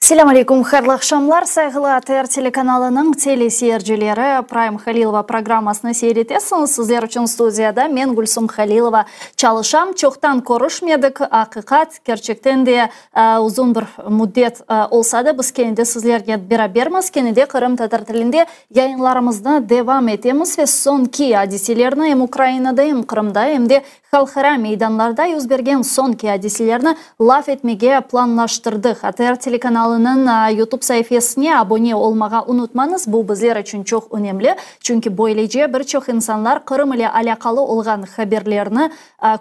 Selam алейкум, хайырлы акшамлар. Сайгылы АТР телеканалының телесерджілері Прайм Халилова программасыны сейретесіңіз. Сіздер үшін студияда мен Гүлсім Халилова чалышам. Чоқтан көрішмедік, ақиқат, керчектен де ұзын бір мүддет олса да, біз кенеде сіздерге бераберміз. Кенеде Қырым татар тілінде яйынларымызды девам етеміз. Ve sonki hadiselерні hem Украинада, hem Қырымда, hem de халқара мейданларда өзберген sonki hadiselерні laf etmege planlaştırdık. АТР телеканалының YouTube sayfasına abone olmağa unutmanız. Bu bizler için çok önemli. Çünkü böylece birçok insanlar Kırım ile alakalı olan haberlerini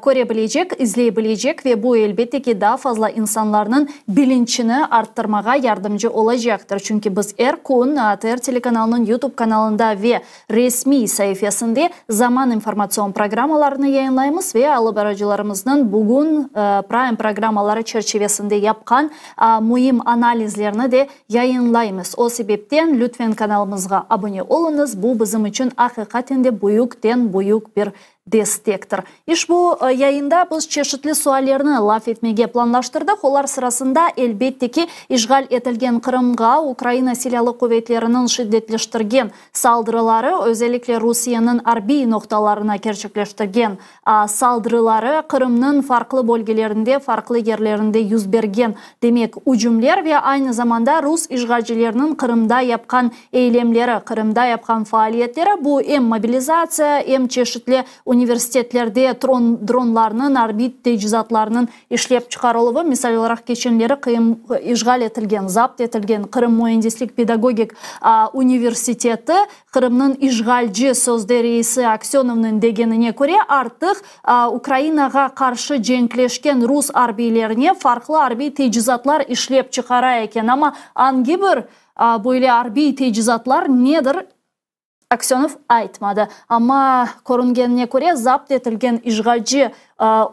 görebilecek, izleyebilecek ve bu elbette ki daha fazla insanların bilinçini arttırmağa yardımcı olacaktır. Çünkü biz her gün ATR telekanalının YouTube kanalında ve resmi sayfasında zaman informasyon programmalarını yayınlayımız ve alıp aracılarımızın bugün Prime programmaları çerçevesinde yapkan mühim analizlerini de yayınlayımız. O sebepten lütfen kanalımıza abone olunuz. Bu bizim için hakikaten de büyük bir destektir. İş bu yayında biz çeşitli suallerini laf etmege planlaştırdık. Olar sırasında elbette ki işgal etilgen Kırım'a Ukrayna silahlı kuvvetlerinin şiddetleştirgen saldırıları, özellikle Rusya'nın harbi noktalarına gerçekleştirgen saldırıları, Kırım'ın farklı bölgelerinde, farklı yerlerinde yüz bergen demek hücumlar ve aynı zamanda Rus işgalcilerinin Kırım'da yapkan eylemleri, Kırım'da yapkan faaliyetleri bu hem mobilizasya hem çeşitli üniversitetlerde dronlarının, arbit tecizatlarının işlep çıkarılığı, misal olarak geçenleri Kırım işgal etilgen, zapt etilgen Kırım Mühendislik Pedagogik Üniversiteti, Kırım'ın işgalci sözde reisi Aksionov'un degenine göre artık Ukrayna'ya karşı cenkleşken Rus arbilerine farklı arbi tecizatlar işlep çıkarayken ama hangi bir böyle arbi tecizatlar nedir? Aksionov aytmadı. Ama көрінgenine göre zapt etilgen işgalci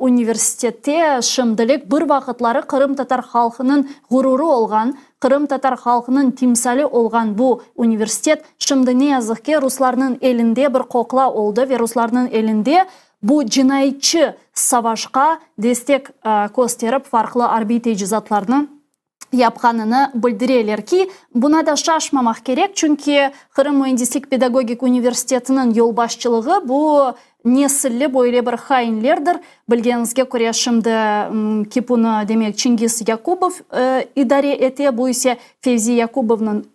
üniversitette şimdilik bir vakitlari Kırım Tatar halkının gururu olgan, Kırım Tatar halkının timsali olgan bu üniversitet şimdi ne yazık ki Ruslarının elinde bir kokla oldu ve Ruslarının elinde bu cinayetçi savaşka destek gösterip farklı harbi tecizatlarını yapkanını bildirirler ki buna da şaşmamak gerek. Çünkü Kırım Mühendislik Pedagogik Üniversiteti'nin yol başçılığı bu nesilli böyle bir hainlerdir. Bilgenizge göre şimdi ki bunu demek Çingiz Yakubov idare ete, bu ise Fevzi Yakubov'un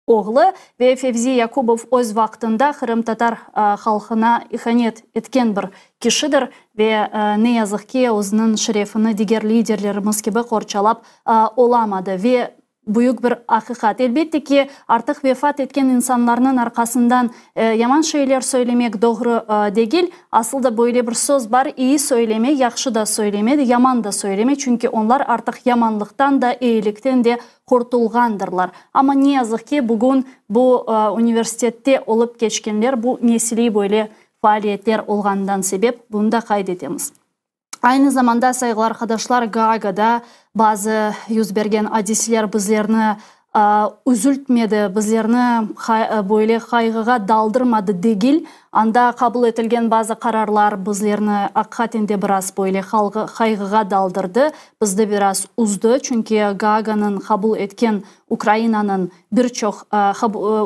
oğlu ve Fevzi Yakubov öz vaktinde Kırım Tatar halkına ihanet etken bir kişidir ve ne yazık ki özünün şerefini diğer liderlerimiz gibi korçalap olamadı ve büyük bir hakikat. Elbette ki artık vefat etken insanların arkasından yaman şeyler söylemek doğru değil. Aslında böyle bir söz var. İyi söyleme, yaxşı da söyleme, yaman da söyleme. Çünkü onlar artık yamanlıktan da iyilikten de kurtulgandırlar. Ama ne yazık ki bugün bu üniversitette olup geçkenler bu nesili böyle faaliyetler olgandan sebep bunu da kaydetemiz. Aynı zamanda saygılar arkadaşlar Gaaga'da bazı yüz bergen hadiseler bizlerini üzültmedi, bizlerini böyle kaygıga daldırmadı değil. Anda kabul etilgen bazı kararlar bizlerini hakikaten de biraz böyle kaygıga daldırdı. Bizde biraz uzdu çünkü Gaaga'nın kabul etken Ukrayna'nın birçok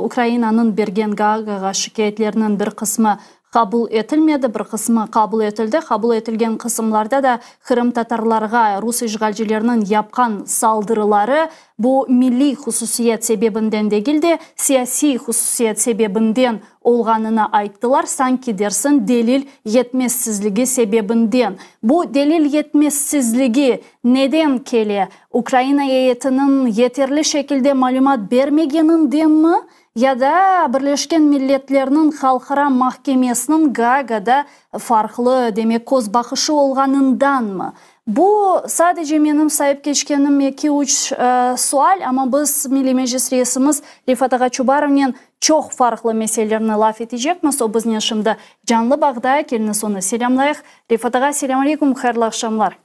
Ukrayna'nın bergen Gaaga'ga şikayetlerinin bir kısmı kabul etilmedi, bir kısmı kabul etildi. Kabul etilgen kısımlarda da Kırım Tatarlarga Rus işgalcilerinin yapkan saldırıları bu milli hususiyet sebebinden değil de siyasi hususiyet sebebinden olganını ayttılar. Sanki dersin delil yetmezsizliği sebebinden. Bu delil yetmezsizliği neden kele? Ukrayna heyetinin yeterli şekilde malumat vermegeninden mi? Ya da Birleşken Milletler'in Halkara Mahkemesi'nin Gaaga'da farklı demek koz bakışı olganından mı? Bu sadece benim sahip geçkenim 2-3 sual ama biz Milli Meclis reisimiz Rifat Ağa Çubarov'un çok farklı meselelerini laf edecekmiz. O bizden şimdi canlı bağda kelini sonu selamlayıq. Rifat Ağa, selam aleyküm, hayırlı akşamlar.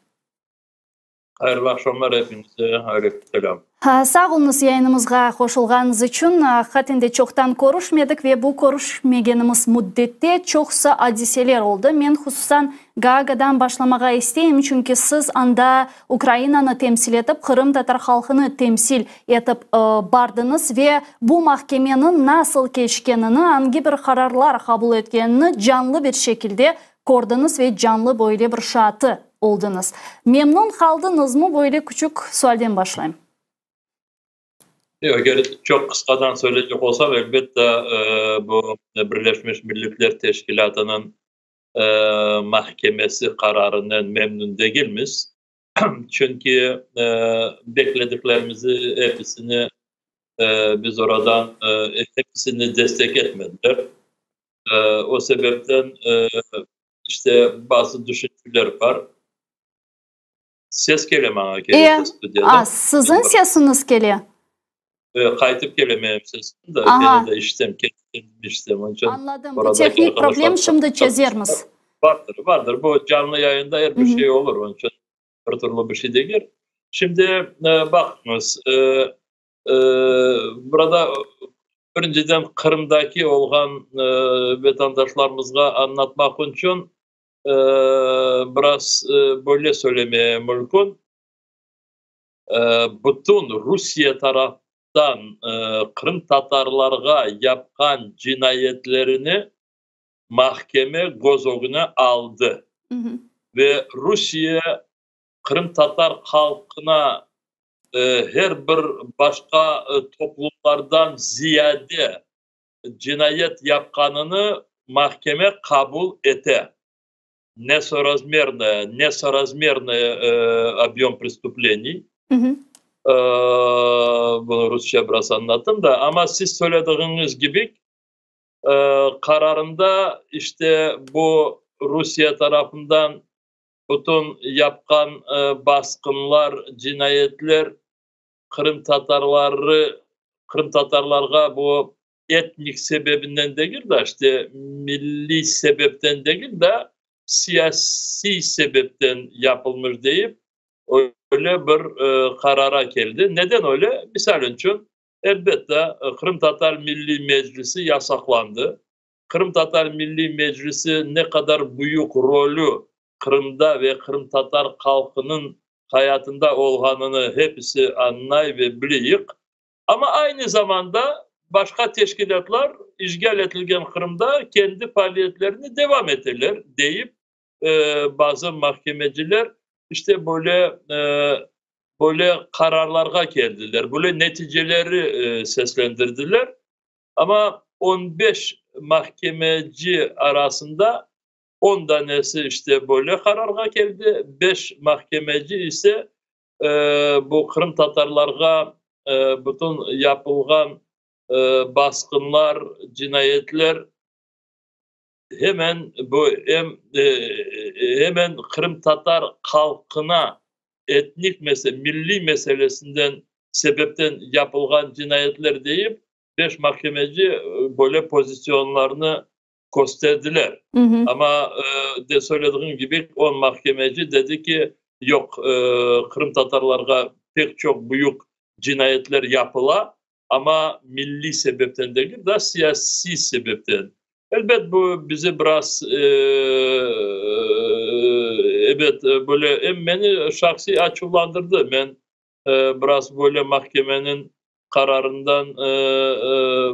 Hayırlı akşamlar hepinize. Aleykümselam. Sağ olunuz yayınımızga koşulganınız için. Hatinde çoktan görüşmedik ve bu görüşmegenimiz müddette çoksa hadiseler oldu. Men hususan Gaaga'dan başlamaga isteyim çünkü siz anda Ukrayna'nı temsil etip Kırım Tatar halkını temsil etip bardınız ve bu mahkemenin nasıl geçkenini, hangi bir kararlar kabul etkenini canlı bir şekilde gördünüz ve canlı böyle bir şahı oldunuz. Memnun kaldınız mı? Böyle küçük sualden başlayayım. Yok, çok kısadan söyleyecek olsam elbette bu Birleşmiş Milletler Teşkilatı'nın mahkemesi kararından memnun değiliz. Çünkü beklediklerimizi hepsini biz oradan hepsini destek etmediler. O sebepten işte bazı düşünceler var. Ses geleme geliyor. Sizin sesiniz geliyor. Kayıtıp gelemeyim sesini de gene de kendim. Anladım. Bu teknik problem şimdi çözeriz. Vardır. Bu canlı yayında her bir şey olur. Onun için bir türlü bir şey değil. Şimdi bakınız. Burada önceden Kırım'daki olan vatandaşlarımıza anlatmak için biraz böyle söylemeye mümkün. Bütün Rusya tarafından Kırım Tatarlarga yapkan cinayetlerini mahkeme göz önüne aldı. Ve Rusya Kırım Tatar halkına her bir başka toplumlardan ziyade cinayet yapkanını mahkeme kabul etti. Несоразмерный объем преступлений. Bunu Rusça biraz anlattım da ama siz söylediğiniz gibi kararında işte bu Rusya tarafından bütün yapkan baskınlar, cinayetler Kırım Tatarlarga bu etnik sebebinden değil de işte milli sebepten değil de siyasi sebepten yapılmış deyip öyle bir karara geldi. Neden öyle? Misal için elbette Kırım Tatar Milli Meclisi yasaklandı. Kırım Tatar Milli Meclisi ne kadar büyük rolü Kırım'da ve Kırım Tatar halkının hayatında olduğunu hepsi anlay ve biliyor. Ama aynı zamanda başka teşkilatlar işgal edilen Kırım'da kendi faaliyetlerini devam ettiler deyip bazı mahkemeciler işte böyle kararlara geldiler. Böyle neticeleri seslendirdiler. Ama 15 mahkemeci arasında 10 tanesi işte böyle kararga geldi. 5 mahkemeci ise bu Kırım Tatarlarga bütün yapılgan baskınlar, cinayetler hemen Kırım Tatar halkına etnik milli meselesinden sebepten yapılgan cinayetler deyip 5 mahkemeci böyle pozisyonlarını gösterdiler. Ama de söylediğim gibi 10 mahkemeci dedi ki yok Kırım Tatarlarga pek çok büyük cinayetler yapıla ama milli sebepten değil de siyasi sebepten. Elbette bu bizi biraz evet böyle beni şahsi açıklandırdı. Ben biraz böyle mahkemenin kararından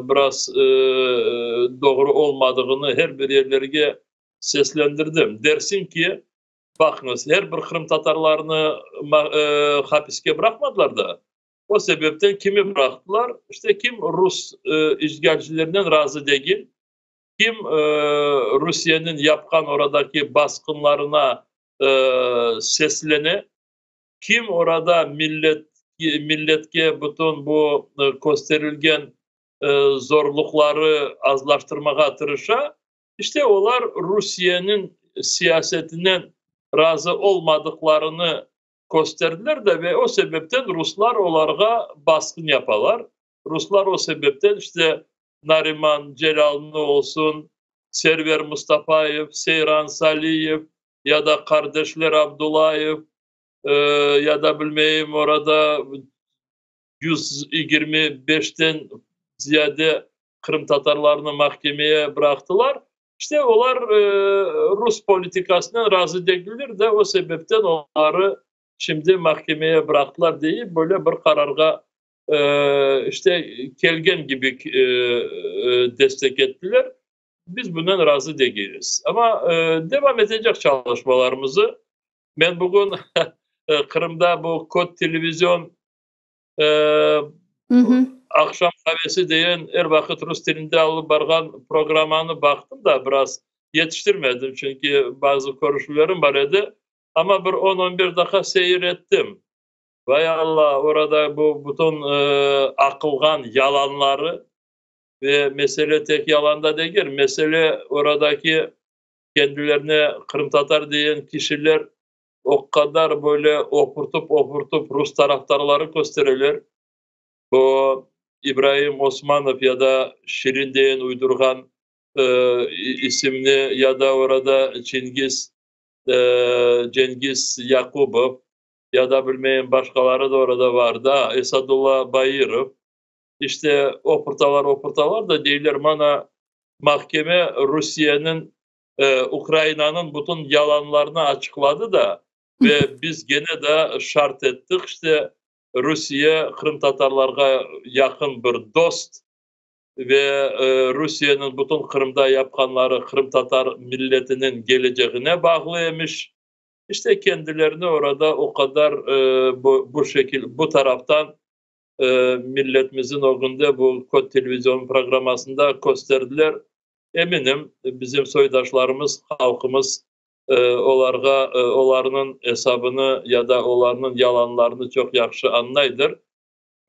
biraz doğru olmadığını her bir yerlerine seslendirdim. Dersin ki bakınız her bir Kırım Tatarlarını hapiske bırakmadılar da o sebepten kimi bıraktılar? İşte kim Rus işgalcilerinden razı değil, kim Rusya'nın yapkan oradaki baskınlarına sesleni, kim orada milletke bütün bu gösterilgen zorlukları azlaştırmaya tırışa, işte onlar Rusya'nın siyasetinden razı olmadıklarını gösterdiler de ve o sebepten Ruslar onlara baskın yaparlar. Ruslar o sebepten işte Nariman Celallı olsun, Server Mustafayev, Seyran Saliyev ya da kardeşler Abdullayev, ya da bilmeyeyim orada 125'ten ziyade Kırım Tatarlarını mahkemeye bıraktılar. İşte onlar Rus politikasına razı değiller de o sebepten onları şimdi mahkemeye bıraktılar diye böyle bir kararga işte kelgen gibi destek ettiler. Biz bundan razı değiliz. Ama devam edecek çalışmalarımızı. Ben bugün Kırım'da bu Kod Televizyon akşam kahvesi diyen her vakit Rus dilinde alıp bargan programını baktım da biraz yetiştirmedim çünkü bazı konuşmalarım var idi. Ama bir 10-11 dakika seyrettim. Vay Allah, orada bu bütün akılgan yalanları ve mesele tek yalanda değil. Mesele oradaki kendilerine Kırım Tatar diyen kişiler o kadar böyle oturtup Rus taraftarları gösterirler. Bu İbrahim Osmanov ya da Şirin diyen uydurgan isimli ya da orada Cengiz Yakubov ya da bilmeyen başkaları da orada vardı. Esadullah Bayırov. İşte oportalar da değiller bana mahkeme Rusya'nın Ukrayna'nın bütün yalanlarını açıkladı da ve biz gene de şart ettik işte Rusya Kırım Tatarlarga yakın bir dost ve Rusya'nın bütün Kırım'da yapkanları Kırım Tatar milletinin geleceğine bağlıymış. İşte kendilerini orada o kadar bu şekilde bu taraftan milletimizin o günde bu Kod Televizyon programmasında gösterdiler. Eminim bizim soydaşlarımız, halkımız onların hesabını ya da onların yalanlarını çok yaxşı anlaydır.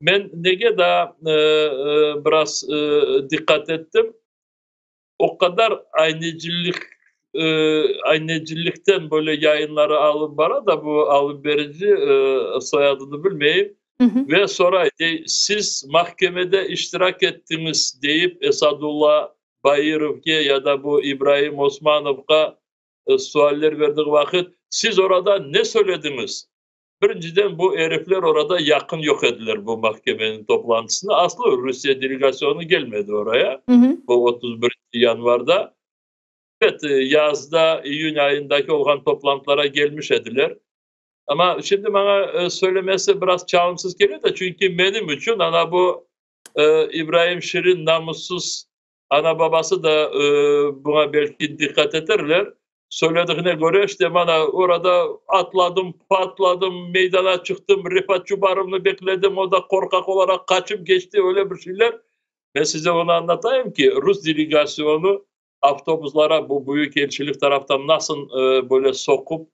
Ben nege de biraz dikkat ettim. O kadar aynecilikten böyle yayınları alıp bana da bu alıp verici soyadını bilmeyeyim. Ve sonra siz mahkemede iştirak ettiniz deyip Esadullah Bayırov'a ya da bu İbrahim Osmanov'a sualler verdiği vakit siz orada ne söylediniz? Birinciden bu herifler orada yakın yok edilir bu mahkemenin toplantısına. Aslı Rusya delegasyonu gelmedi oraya. Bu 31 yanvarda. Evet, yazda, İyun ayındaki olan toplantılara gelmiş ediler. Ama şimdi bana söylemesi biraz çağımsız geliyor da çünkü benim için ana bu İbrahim Şirin namussuz ana babası da buna belki dikkat ederler. Söylediğine göre işte bana orada atladım, patladım, meydana çıktım, Rifat Çubarım'ı bekledim, o da korkak olarak kaçıp geçti, öyle bir şeyler. Ben size onu anlatayım ki Rus delegasyonu avtobuslara bu büyükelçilik taraftan nasıl böyle sokup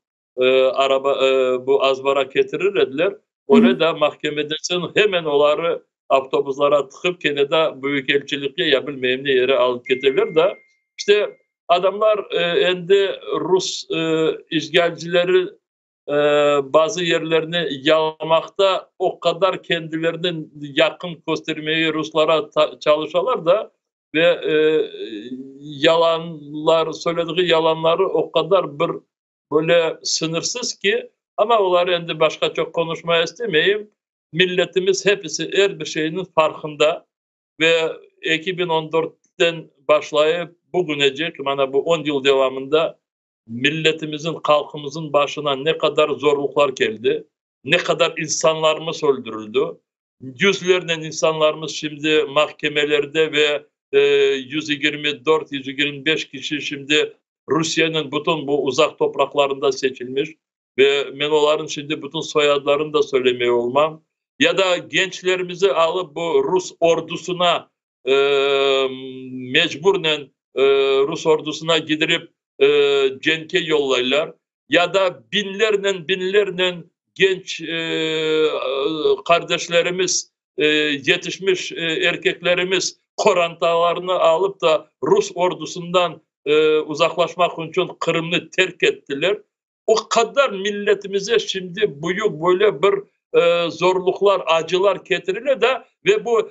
bu azbara getirir dediler. Öyle de mahkemedesin hemen onları avtobuslara tıkıp Keneda büyükelçilikle ya bilmeyeyim ne yere alıp getirirler de işte adamlar endi Rus işgalcileri bazı yerlerini yalamakta o kadar kendilerinin yakın göstermeyi Ruslara çalışıyorlar da ve yalanlar söylediği yalanları o kadar bir böyle sınırsız ki ama onları endi başka çok konuşmaya istemeyeyim. Milletimiz hepsi her bir şeyinin farkında ve 2014'ten başlayıp bugünecek bana bu 10 yıl devamında milletimizin, halkımızın başına ne kadar zorluklar geldi, ne kadar insanlarımız öldürüldü. Yüzlerle insanlarımız şimdi mahkemelerde ve 124-125 kişi şimdi Rusya'nın bütün bu uzak topraklarında seçilmiş ve ben onların şimdi bütün soyadlarını da söylemeye olmam. Ya da gençlerimizi alıp bu Rus ordusuna mecburen Rus ordusuna gidirip cenke yollaylar. Ya da binlerle genç kardeşlerimiz, yetişmiş erkeklerimiz korantalarını alıp da Rus ordusundan uzaklaşmak için Kırım'ı terk ettiler. O kadar milletimize şimdi büyük böyle bir zorluklar, acılar getirilir de ve bu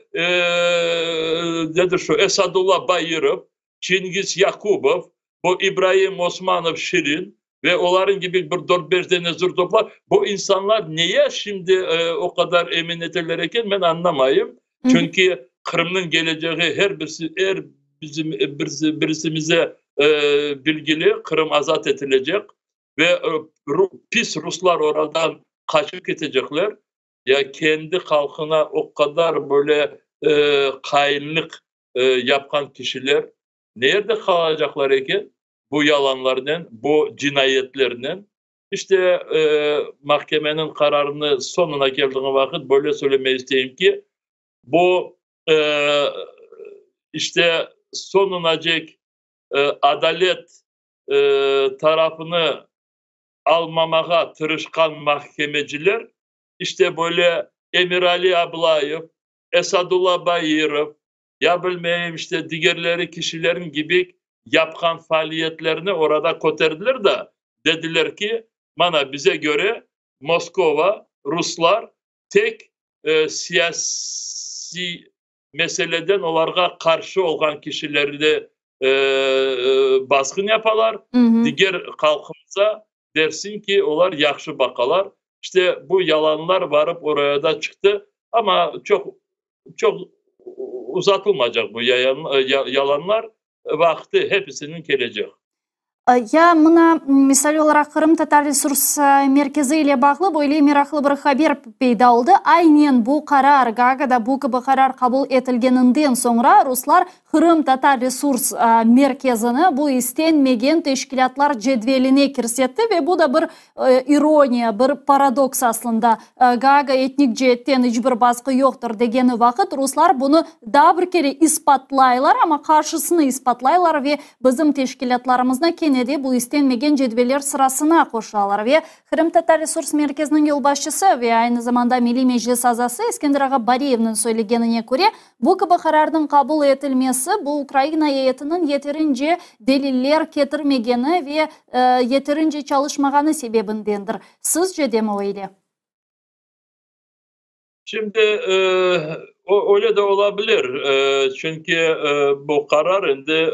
nedir şu Esadullah Bayırov, Cengiz Yakubov, bu İbrahim Osmanov Şirin ve onların gibi bir 4-5 tane zır toplar. Bu insanlar niye şimdi o kadar emin ederlerken ben anlamayayım. Çünkü Kırım'ın geleceği her bizim birisimize bilgili Kırım azat edilecek ve pis Ruslar oradan kaçıp gidecekler. Ya kendi halkına o kadar böyle kainlik yapan kişiler nerede kalacaklar iken bu yalanlarının, bu cinayetlerinin işte mahkemenin kararını sonuna geldiği vakit böyle söylemeyi isteyeyim ki bu işte sonunacak adalet tarafını almamaya tırışkan mahkemeciler işte böyle Emir Ali Ablayev, Esadullah Bayırov, ya bilmeyeyim işte diğerleri kişilerin gibi yapkan faaliyetlerini orada kotardılar da dediler ki bana bize göre Moskova, Ruslar tek siyasi meseleden onlara karşı olan kişileri de baskın yapalar. Diğer halkımıza dersin ki onlar yaxşı bakalar. İşte bu yalanlar varıp oraya da çıktı ama çok uzatılmayacak bu yalanlar, vakti hepsinin gelecek. Ya mına misal olarak Kırım Tatar Resurs Merkezi ile bağlı böyle meraklı bir haber peyda oldu. Aynen bu karar Gaga'da bu gibi karar kabul etilgeninden sonra Ruslar Kırım Tatar Resurs Merkezi'ni bu istenmegen teşkilatlar cedveline kirsetti ve bu da bir ironiya, bir paradoks aslında. Gaga etnik cihetten hiçbir baskı yoktur degeni vakit Ruslar bunu daha bir kere ispatlaylar ama karşısını ispatlaylar ve bizim teşkilatlarımızda de bu istenmegen cedveler sırasına koşuyorlar ve Kırım Tatar Resurs Merkezi'nin yol başçısı ve aynı zamanda Milli Meclis azası Eskender Agabariev'nin söylegenine göre bu gibi kararın kabul edilmesi bu Ukrayna heyetinin yeterince deliller getirmegeni ve yeterince çalışmaganı sebebindendir. Sizce de mi öyle? Şimdi öyle de olabilir. Çünkü bu karar indi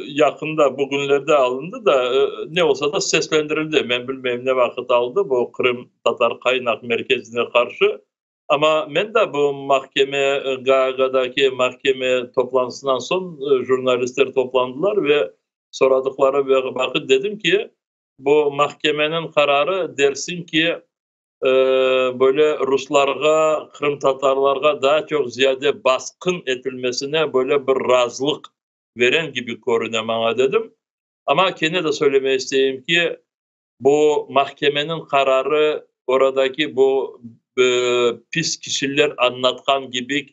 yakında bugünlerde alındı da ne olsa da seslendirildi. Ben bilmem ne vakit aldı bu Kırım Tatar Kaynak Merkezi'ne karşı. Ama ben de bu mahkeme, Gaga'daki mahkeme toplantısından son jurnalistler toplandılar ve soradıkları vakit dedim ki bu mahkemenin kararı dersin ki böyle Ruslarga, Kırım Tatarlarga daha çok ziyade baskın edilmesine böyle bir razılık veren gibi görünüyor bana dedim. Ama kendine de söylemek isteyeyim ki bu mahkemenin kararı oradaki bu pis kişiler anlatkan gibi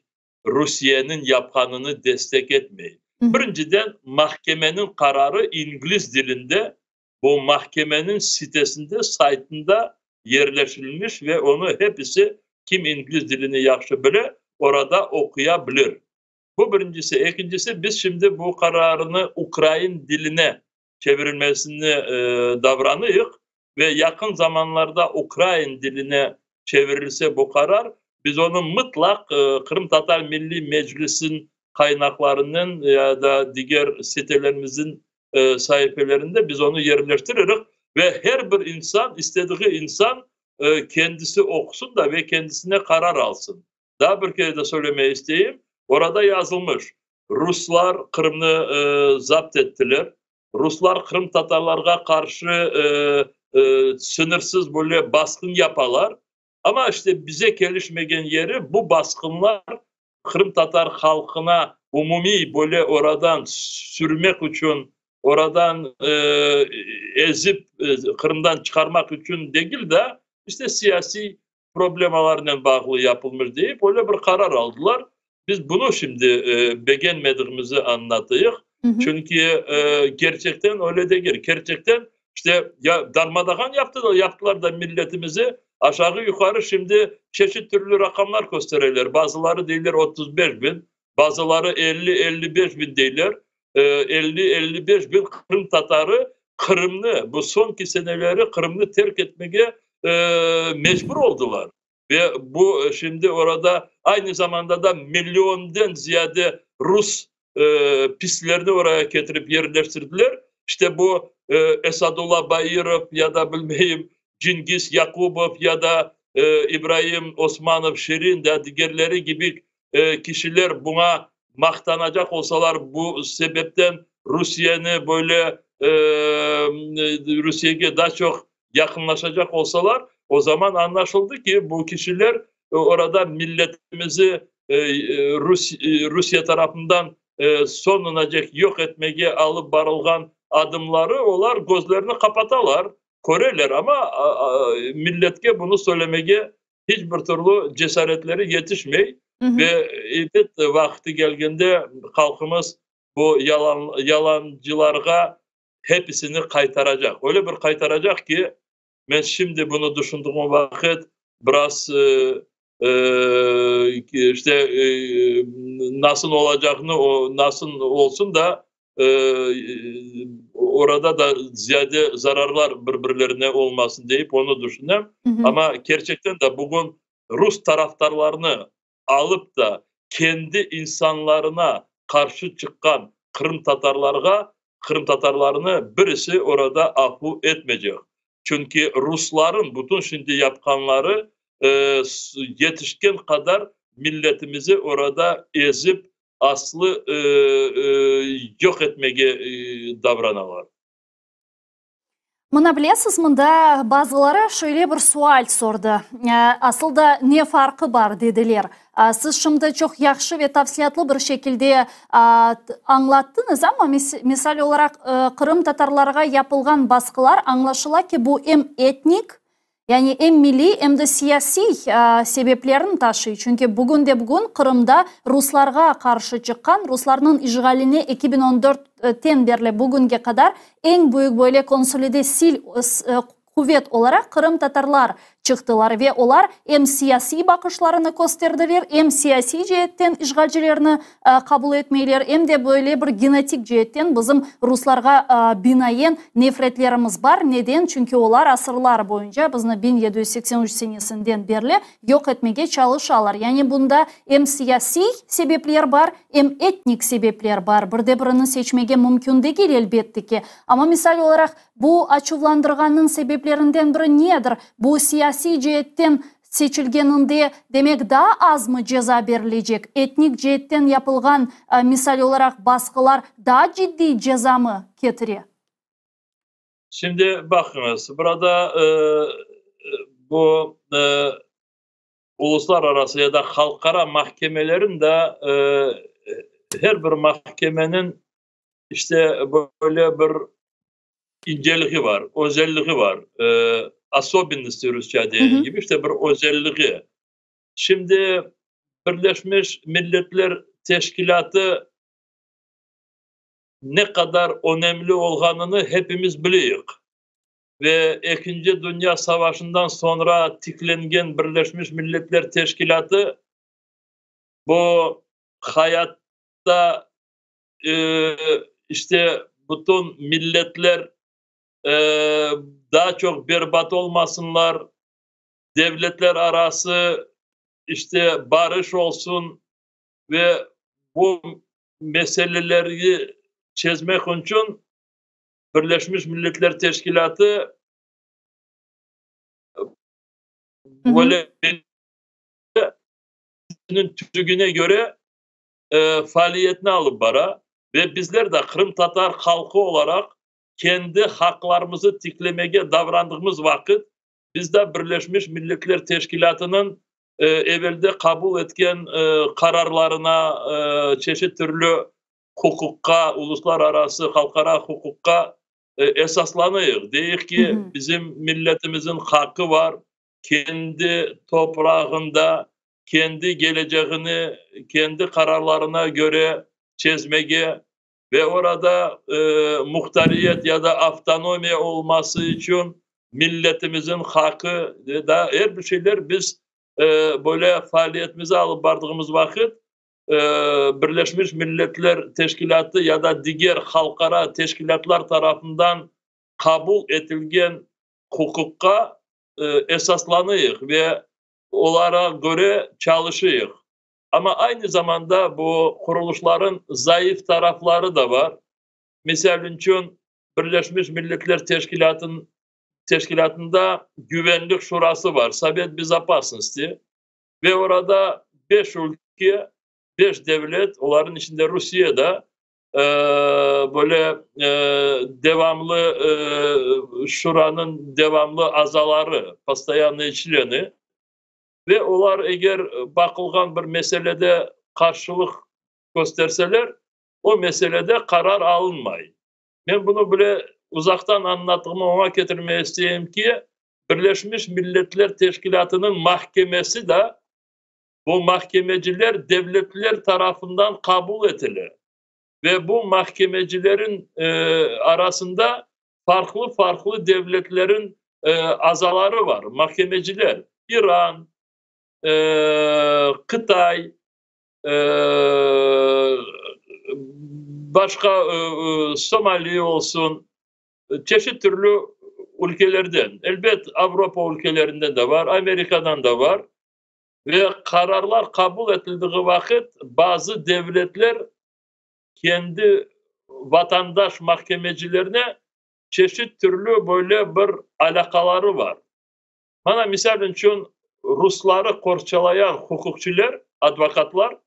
Rusya'nın yapanını destek etmeyin. Birinciden mahkemenin kararı İngiliz dilinde bu mahkemenin sitesinde, saytında yerleştirilmiş ve onu hepsi kim İngiliz dilini yaxşı bile orada okuyabilir. Bu birincisi. İkincisi biz şimdi bu kararını Ukrayna diline çevrilmesini davranıyık ve yakın zamanlarda Ukrayna diline çevrilse bu karar biz onu mutlak Kırım Tatar Milli Meclis'in kaynaklarının ya da diğer sitelerimizin sayfelerinde biz onu yerleştiririz ve her bir insan istediği insan kendisi okusun da ve kendisine karar alsın. Daha bir kere de söylemeyi isteyeyim. Orada yazılmış. Ruslar Kırım'ı zapt ettiler. Ruslar Kırım Tatarlarga karşı sınırsız böyle baskın yaparlar. Ama işte bize gelişmegen yeri bu baskınlar Kırım Tatar halkına umumi böyle oradan sürmek için, oradan ezip Kırım'dan çıkarmak için değil de işte siyasi problemalarla bağlı yapılmış deyip öyle bir karar aldılar. Biz bunu şimdi beğenmediğimizi anlatıyık. Çünkü gerçekten öyle değil. Gerçekten işte ya darmadağın yaptılar da milletimizi aşağı yukarı şimdi çeşit türlü rakamlar gösterirler. Bazıları değiller 35 bin, bazıları 50-55 bin değiller. 50-55 bin Kırım Tatarı Kırım'ı bu sonki seneleri Kırım'ı terk etmeye mecbur oldular. Ve bu şimdi orada aynı zamanda da milyondan ziyade Rus pislerini oraya getirip yerleştirdiler. İşte bu Esadullah Bayırov ya da bilmeyim Cengiz Yakubov ya da İbrahim Osmanov Şirin de diğerleri gibi kişiler buna maktanacak olsalar, bu sebepten Rusya'nı böyle Rusya'ya daha çok yakınlaşacak olsalar, o zaman anlaşıldı ki bu kişiler orada milletimizi Rusya tarafından sonlanacak yok etmeye alıp varılgan adımları onlar gözlerini kapatalar, koreler ama milletke bunu söylemeye hiçbir türlü cesaretleri yetişmey. Ve evet, vakti geldiğinde halkımız bu yalancılarga hepsini kaytaracak. Öyle bir kaytaracak ki ben şimdi bunu düşündüğüm vakit biraz işte nasıl olacağını, o nasıl olsun da orada da ziyade zararlar birbirlerine olmasın deyip onu düşündüm. Ama gerçekten de bugün Rus taraftarlarını alıp da kendi insanlarına karşı çıkan Kırım Tatarlarını birisi orada affı etmeyecek. Çünkü Rusların bütün şimdi yapkanları yetişkin kadar milletimizi orada ezip aslı yok etmeye davranırlar. Mına bilesiz, mında bazıları şöyle bir sual sordu. Aslında ne farkı var dediler. Siz şimdi çok yaxşı ve tafsiyatlı bir şekilde anlattınız ama misal olarak Kırım Tatarlarga yapılgan baskılar anlaşıla ki bu hem etnik, yani hem milli hem de siyasi sebeplerini taşıyor. Çünkü bugün Kırım'da Ruslarga karşı çıkan, Rusların işgalini 2014'ten beri bugüne kadar en büyük böyle konsolide kuvvet olarak Kırım Tatarlar çıktılar ve onlar hem siyasi bakışlarını gösterdiler, hem siyasi cihetten işgalcilerini kabul etmeyler, hem de böyle bir genetik cihetten bizim Ruslarga binayen nefretlerimiz var. Neden? Çünkü onlar asırlar boyunca bizni 1783 senesinden beri yok etmeye çalışıyorlar. Yani bunda hem siyasi sebepler var, hem etnik sebepler var. Birini seçmeye mümkün değil elbette ki. Ama misal olarak bu açıvlandırganın sebeplerinden biri nedir? Bu siyasi cihetten seçilgeninde demek daha az mı ceza verilecek? Etnik cihetten yapılgan misal olarak baskılar daha ciddi ceza mı getiriyor? Şimdi bakınız, burada bu uluslararası ya da halkara mahkemelerin de her bir mahkemenin işte böyle bir inceliği var, özelliği var. Особенности Rusça dediği gibi işte bir özelliği. Şimdi Birleşmiş Milletler Teşkilatı ne kadar önemli olduğunu hepimiz biliyoruz. Ve 2. Dünya Savaşı'ndan sonra tiklengen Birleşmiş Milletler Teşkilatı bu hayatta işte bütün milletler daha çok berbat olmasınlar, devletler arası işte barış olsun ve bu meseleleri çözmek için Birleşmiş Milletler Teşkilatı böyle tüzüğüne göre faaliyetini alıp bara ve bizler de Kırım Tatar halkı olarak kendi haklarımızı tiklemeye davrandığımız vakit biz de Birleşmiş Milletler Teşkilatı'nın evvelde kabul etken kararlarına çeşit türlü hukuka, uluslararası halkara hukuka esaslanıyor. Değil ki bizim milletimizin hakkı var. Kendi toprağında, kendi geleceğini, kendi kararlarına göre çizmeye ve orada muhtariyet ya da avtonomi olması için milletimizin hakkı da her bir şeyler biz böyle faaliyetimizi alıp vardığımız vakit Birleşmiş Milletler Teşkilatı ya da diğer halkara teşkilatlar tarafından kabul edilgen hukuka esaslanıyor ve onlara göre çalışıyor. Ama aynı zamanda bu kuruluşların zayıf tarafları da var. Mesela için Birleşmiş Milletler Teşkilatı'nda Güvenlik Şurası var. Sovyet Безопасности. Ve orada 5 ülke, 5 devlet, onların içinde Rusya da böyle devamlı şuranın devamlı azaları, постоянные члены ve onlar eğer bakılgan bir meselede karşılık gösterseler o meselede karar alınmayı. Ben bunu böyle uzaktan anlattığımı ona getirmeye isteyeyim ki Birleşmiş Milletler Teşkilatı'nın mahkemesi de bu mahkemeciler devletler tarafından kabul edilir. Ve bu mahkemecilerin arasında farklı devletlerin azaları var. Mahkemeciler İran, Kıtay, başka Somali olsun, çeşit türlü ülkelerden, elbet Avrupa ülkelerinden de var, Amerika'dan da var. Ve kararlar kabul edildiği vakit bazı devletler kendi vatandaş mahkemecilerine çeşit türlü böyle bir alakaları var. Bana misal için Rusları korçalayan hukukçular, advokatlar,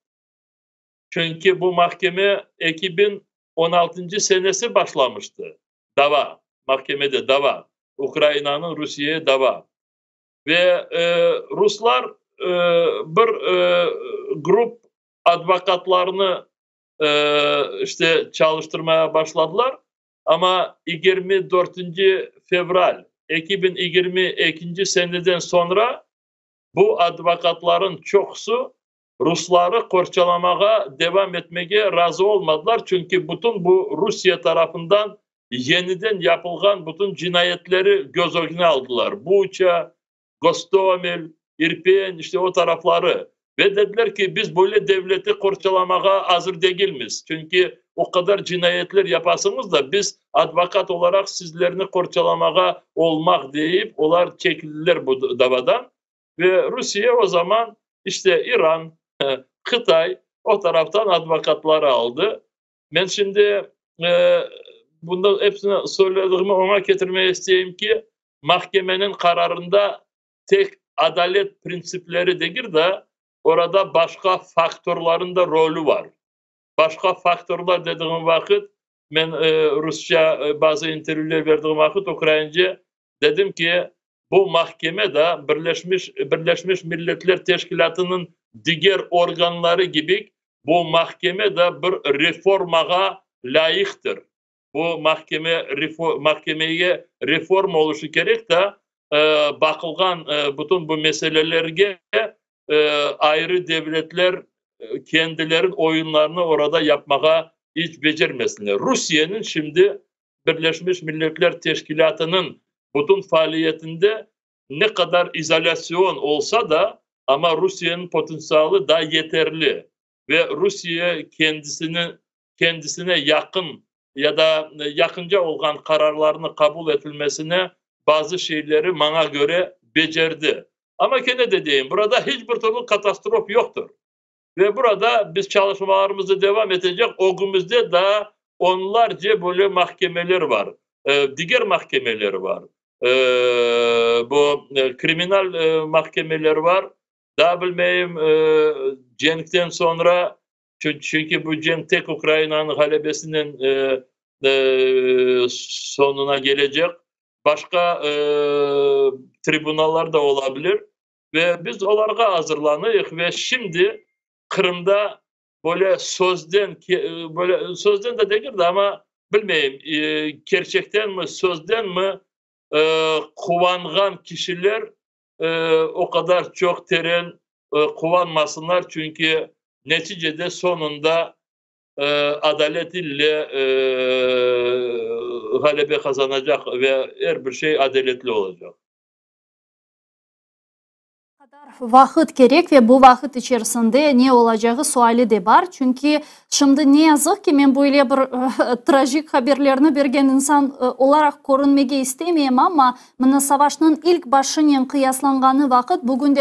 çünkü bu mahkeme 2016 senesi başlamıştı. Dava, mahkemede dava. Ukrayna'nın Rusya'ya dava. Ve Ruslar bir grup advokatlarını işte çalıştırmaya başladılar. Ama 24. Fevral 2022 seneden sonra bu advokatların çoğusu Rusları korçalamaya devam etmeye razı olmadılar. Çünkü bütün bu Rusya tarafından yeniden yapılgan bütün cinayetleri göz önüne aldılar. Buça, Gostomel, İrpen, işte o tarafları. Ve dediler ki biz böyle devleti korçalamaya hazır değiliz. Çünkü o kadar cinayetler yapasınız da biz advokat olarak sizlerini korçalamaya olmak deyip onlar çekildiler bu davadan. Ve Rusya o zaman işte İran, Kıtay o taraftan advokatları aldı. Ben şimdi bunda hepsini söylediğimi ona getirmeye isteyeyim ki mahkemenin kararında tek adalet prensipleri değil de orada başka faktörlerin de rolü var. Başka faktörler dediğim vakit ben Rusça bazı intervüler verdiğim vakit Ukraynaca dedim ki bu mahkeme de Birleşmiş Milletler Teşkilatı'nın diğer organları gibi bu mahkeme de bir reformaya layıktır. Bu mahkemeye reform oluşu gerek de bakılgan bütün bu meselelerge ayrı devletler kendilerin oyunlarını orada yapmaya hiç becermesinler. Rusya'nın şimdi Birleşmiş Milletler Teşkilatı'nın bütün faaliyetinde ne kadar izolasyon olsa da ama Rusya'nın potansiyeli daha yeterli ve Rusya kendisine yakın ya da yakınca olan kararlarını kabul edilmesine bazı şeyleri bana göre becerdi. Ama gene de diyeyim burada hiçbir türlü katastrof yoktur. Ve burada biz çalışmalarımızı devam edecek. O günümüzde daha onlarca böyle mahkemeler var. Diğer mahkemeler var. Bu kriminal mahkemeler var. Daha bilmeyeyim Cenk'ten sonra çünkü bu Cenk tek Ukrayna'nın halebesinin sonuna gelecek. Başka tribunallar da olabilir. Ve biz onlara hazırlanıyoruz ve şimdi Kırım'da böyle sözden de değil de ama bilmeyeyim gerçekten mi sözden mi kullanılan kişiler o kadar çok terin kullanmasınlar çünkü neticede sonunda adalet ile galebe kazanacak ve her bir şey adaletli olacak. vakit gerek ve bu vakit içerisinde ne olacağı suali de var. Çünkü şimdi ne yazık ki ben böyle bir trajik haberlerini bergen insan olarak korunmaya istemeyeyim ama mana savaşın ilk başının kıyaslanğanı vakit bugün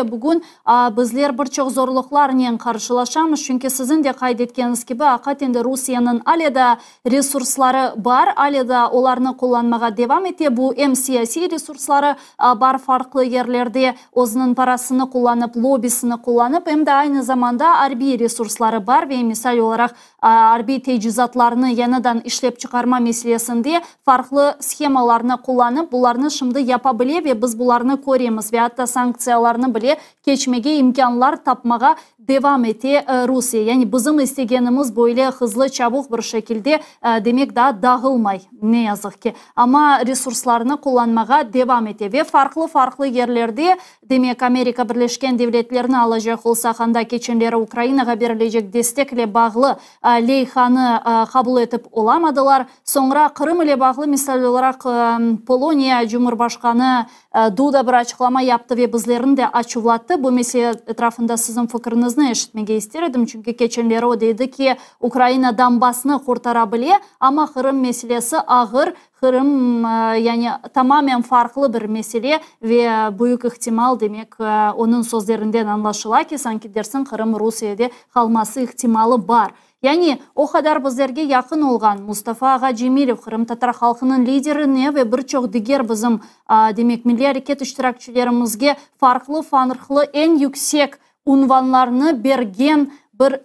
bizler birçok zorluklarla karşılaşamız. Çünkü sizin de kaydettiğiniz gibi hakikaten Rusya'nın aleda resursları var, aleda onlarını kullanmaya devam ediyor. Bu hem siyasi resursları var farklı yerlerde özünün parasını kullanıp, lobisini kullanıp hem de aynı zamanda harbi resursları var ve misal olarak harbi tecizatlarını yeniden işlep çıkarma meselesinde farklı schemalarını kullanıp bunlarını şimdi yapabiliyor ve biz bunlarını koruyoruz ve hatta sanksiyalarını bile geçmeye imkanlar tapmaya devam ediyor Rusya. Yani bizim istegenimiz böyle hızlı çabuk bir şekilde demek daha dağılmay ne yazık ki. Ama resurslarını kullanmaya devam ediyor ve farklı yerlerde demek Amerika Birleşken Devletleri'ni alacak olsak anda geçenleri Ukrayna'ya verilecek destekle bağlı leyhanı kabul edip olamadılar. Sonra Kırım ile bağlı misal olarak Polonya Cumhurbaşkanı Duda bir açıklama yaptı ve bizlerin de açıklattı. Bu mesele etrafında sizin fikrinizni eşitmeye isterim. Çünkü geçenleri o dedi ki Ukrayna Donbas'ını kurtarabiliyor ama Kırım meselesi ağır. Kırım yani tamamen farklı bir mesele ve büyük ihtimal demek onun sözlerinden anlaşıla ki sanki dersin Kırım Rusya'da kalması ihtimali var. Yani o kadar bizlerge yakın olgan Mustafa Ağa Cemilov Kırım Tatar halkının liderine ve birçok diğer bizim demek milli hareket iştirakçılarımızga farklı en yüksek unvanlarını bergen bir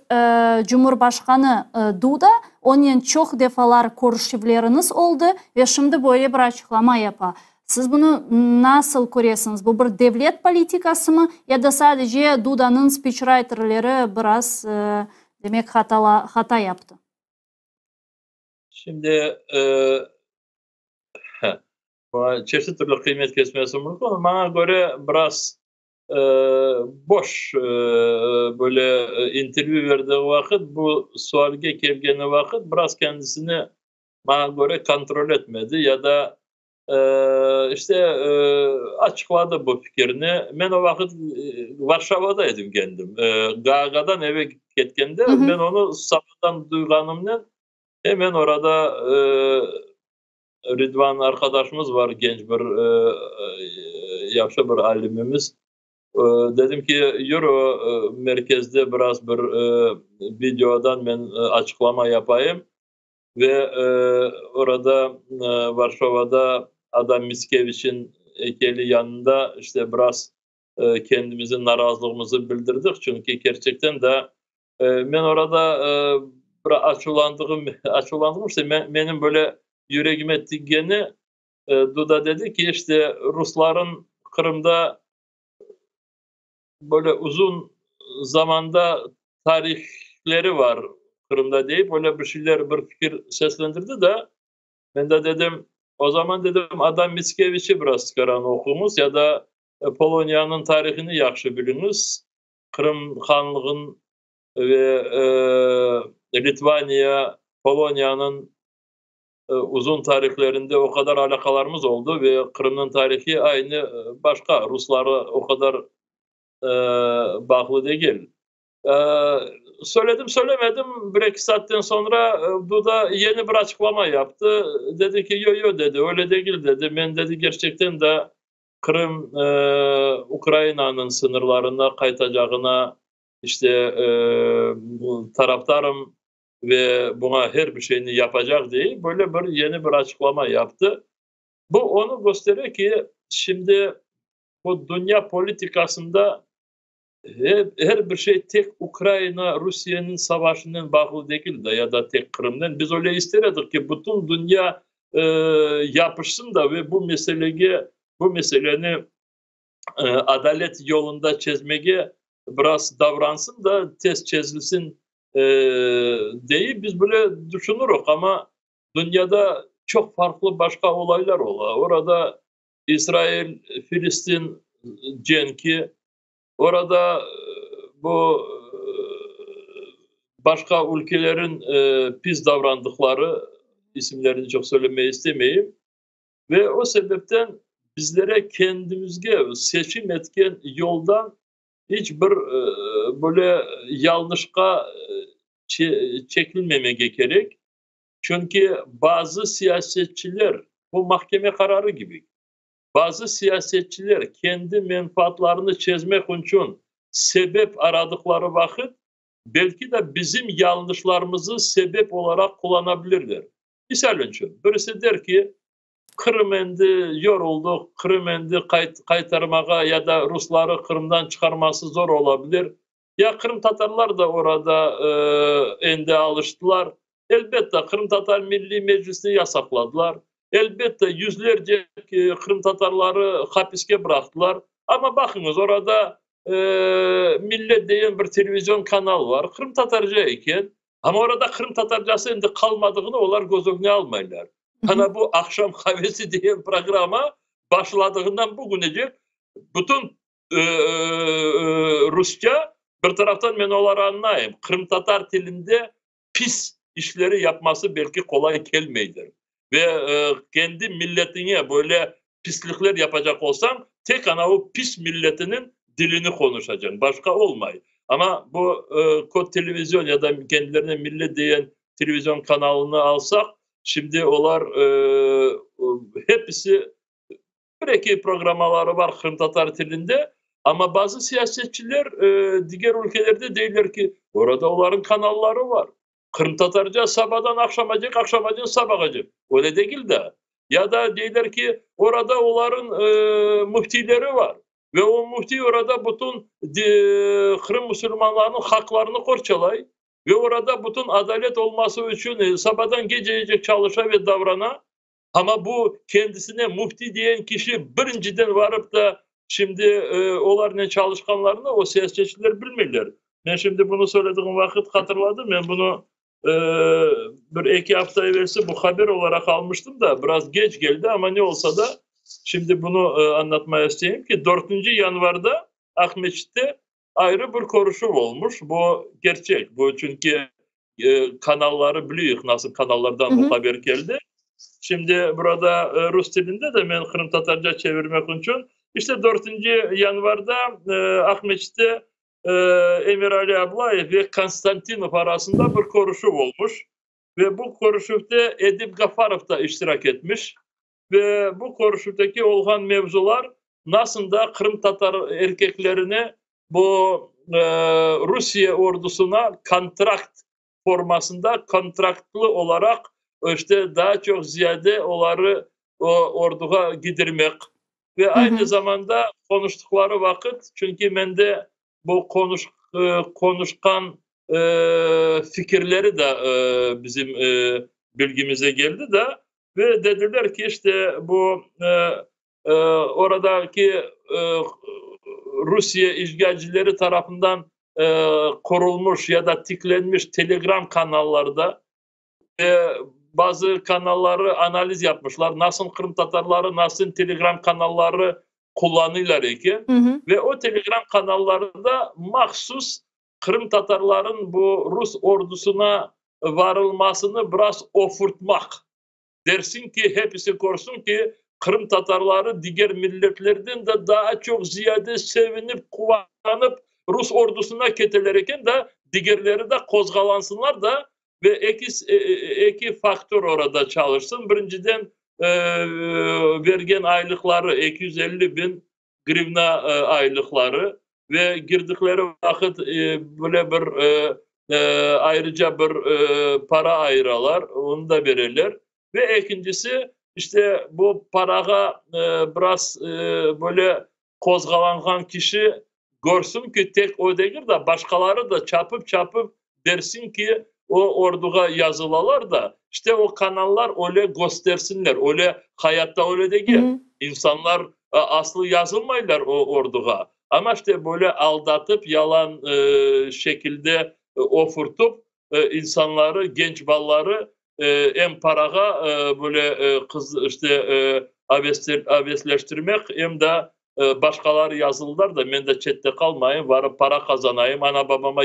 Cumhurbaşkanı Duda, onun çok defalar görüşevleriniz oldu ve şimdi böyle bir açıklama yapar. Siz bunu nasıl görüyorsunuz? Bu bir devlet politikası mı ya da sadece Duda'nın speechwriterleri biraz demek hata yaptı? Şimdi çeşitli türlü kıymet kesmesi mümkün ama bana göre biraz boş böyle interview verdiği vakit bu sualge kelgeni vakit biraz kendisini bana göre kontrol etmedi ya da işte açıkladı bu fikrini. Ben o vakit Varşava'daydım kendim. Gaga'dan eve gittiğimde ben onu sabahtan duyganımdan hemen orada Rıdvan arkadaşımız var, genç bir yaşlı bir alimimiz. Dedim ki Euro merkezde biraz bir videodan ben açıklama yapayım ve orada Varşova'da Adam Mickiewicz heykeli yanında işte biraz kendimizin narazılığımızı bildirdik çünkü gerçekten de ben orada açılandığım işte benim böyle yüreğime tingeni Duda dedi ki işte Rusların Kırım'da böyle uzun zamanda tarihleri var Kırım'da deyip öyle bir şeyler bir fikir seslendirdi de ben de dedim o zaman dedim Adam Mickiewicz'i biraz çıkaran okumuz ya da Polonya'nın tarihini yaxşı biliniz. Kırım Hanlığın ve Litvanya, Polonya'nın uzun tarihlerinde o kadar alakalarımız oldu ve Kırım'ın tarihi aynı başka Ruslara o kadar bağlı değil. Söyledim söylemedim bir iki saatten sonra bu da yeni bir açıklama yaptı. Dedi ki yo dedi öyle değil dedi. Ben dedi gerçekten de Kırım Ukrayna'nın sınırlarına kaytacağına işte taraftarım ve buna her bir şeyini yapacak diye böyle yeni bir açıklama yaptı. Bu onu gösteriyor ki şimdi bu dünya politikasında her bir şey tek Ukrayna Rusya'nın savaşının bağlı değil de ya da tek Kırım'dan. Biz öyle isterdik ki bütün dünya yapışsın da ve bu meselenin adalet yolunda çözmeye biraz davransın da tez çözülsün diye biz böyle düşünürük ama dünyada çok farklı başka olaylar oluyor. Orada İsrail, Filistin cenki, orada bu başka ülkelerin pis davrandıkları isimlerini çok söylemeyi istemeyeyim ve o sebepten bizlere kendimizge seçim etken yoldan hiçbir böyle yanlışka çekilmemeye gerek. Çünkü bazı siyasetçiler bu mahkeme kararı gibi. Bazı siyasetçiler kendi menfaatlarını çözmek için sebep aradıkları vakit belki de bizim yanlışlarımızı sebep olarak kullanabilirler. Misal için birisi der ki Kırım endi yoruldu, Kırım endi kaytarmağa ya da Rusları Kırım'dan çıkarması zor olabilir. Ya Kırım Tatarlar da orada endi alıştılar. Elbette Kırım Tatar Milli Meclisi'ni yasakladılar. Elbette yüzlerce Kırım Tatarları hapiske bıraktılar. Ama bakınız orada Millet diyen bir televizyon kanal var. Kırım Tatarca iken ama orada Kırım Tatarcası endi kalmadığını onlar göz önüne almayırlar. Hani bu akşam kahvesi diye programa başladığından bugünece bütün Rusça bir taraftan ben onları anlayayım. Kırım Tatar dilinde pis işleri yapması belki kolay gelmeydir. Ve kendi milletine böyle pislikler yapacak olsan tek ana o pis milletinin dilini konuşacaksın. Başka olmay. Ama bu kod televizyon ya da kendilerine millet diyen televizyon kanalını alsak şimdi onlar hepsi bir programaları var Kırım Tatar dilinde ama bazı siyasetçiler diğer ülkelerde değiller ki orada onların kanalları var. Kırım Tatarca sabahdan akşamacık, akşamacık sabahacık. Öyle değil de. Ya da değiller ki orada onların müftileri var. Ve o müfti orada bütün Kırım Müslümanlarının haklarını korçalay. Ve orada bütün adalet olması için sabahdan geceyecek çalışa ve davrana. Ama bu kendisine mufti diyen kişi birinciden varıp da şimdi onların çalışkanlarını o siyasetçiler bilmirler. Ben şimdi bunu söylediğim vakit hatırladım. Ben bunu bir iki hafta evvelsi bu haber olarak almıştım da biraz geç geldi ama ne olsa da şimdi bunu anlatmaya isteyeyim ki 4. yanvarda Akmeç'te ayrı bir konuşum olmuş. Bu gerçek. Bu çünkü kanalları biliyor nasıl kanallardan bu haber geldi. Şimdi burada Rus dilinde de ben Kırım Tatarca çevirmek için işte 4. yanvarda Akmeç'te Emir Ali Ablayev ve Konstantinov arasında bir konuşum olmuş. Ve bu konuşumda Edip Gafarov da iştirak etmiş. Ve bu konuşumdaki olan mevzular nasıl da Kırım Tatar erkeklerini bu Rusya ordusuna kontrakt formasında kontraktlı olarak işte daha çok ziyade onları o orduya gidirmek ve aynı zamanda konuştukları vakit çünkü ben de bu konuşkan fikirleri de bizim bilgimize geldi de ve dediler ki işte bu oradaki Rusya işgalcileri tarafından korulmuş ya da tıklenmiş Telegram kanallarda bazı kanalları analiz yapmışlar. Nasıl Kırım Tatarları, nasıl Telegram kanalları kullanıyorlar ki. Ve o Telegram kanallarında mahsus Kırım Tatarların bu Rus ordusuna varılmasını biraz ofurtmak. Dersin ki hepsi korsun ki Kırım Tatarları diğer milletlerden de daha çok ziyade sevinip kullanıp Rus ordusuna ketelerken de diğerleri de kozgalansınlar da ve iki faktör orada çalışsın. Birinciden vergen aylıkları 250 bin grivna aylıkları ve girdikleri vakit böyle bir ayrıca bir para ayıralar. Onu da verirler. Ve ikincisi işte bu paraga biraz böyle kozgalanan kişi görsün ki tek o değil de başkaları da çapıp dersin ki o orduya yazılalar da işte o kanallar öyle göstersinler. Öyle hayatta öyle değil. İnsanlar aslı yazılmaylar o orduya. Ama işte böyle aldatıp yalan şekilde ofurtup insanları, genç balları hem paraga böyle kız işte abesleştirmek hem de başkaları yazılılar da ben de chatte kalmayayım, varıp para kazanayım, ana babama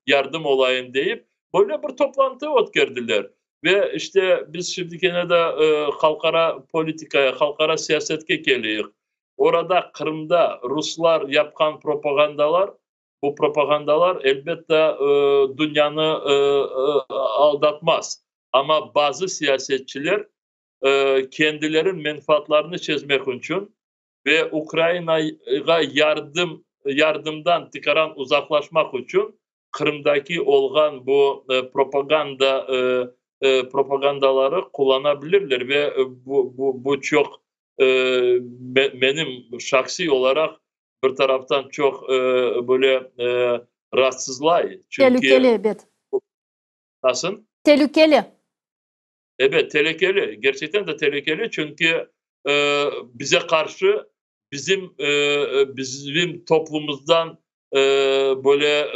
yardım olayım deyip böyle bir toplantı ötkerdiler. Ve işte biz şimdi gene de halkara politikaya, halkara siyasetke geliyoruz. orada Kırım'da Ruslar yapkan propagandalar, bu propagandalar elbette dünyanı aldatmaz. Ama bazı siyasetçiler kendilerin menfaatlarını çözmek için ve Ukrayna'ya yardımdan tıkaran uzaklaşmak için Kırım'daki olgan bu propagandaları kullanabilirler ve bu çok benim şahsi olarak bir taraftan çok böyle rahatsızlay. Çünkü Tehlikeli, evet. nasıl? Tehlikeli. Evet, tehlikeli. Gerçekten de tehlikeli çünkü bize karşı bizim toplumumuzdan böyle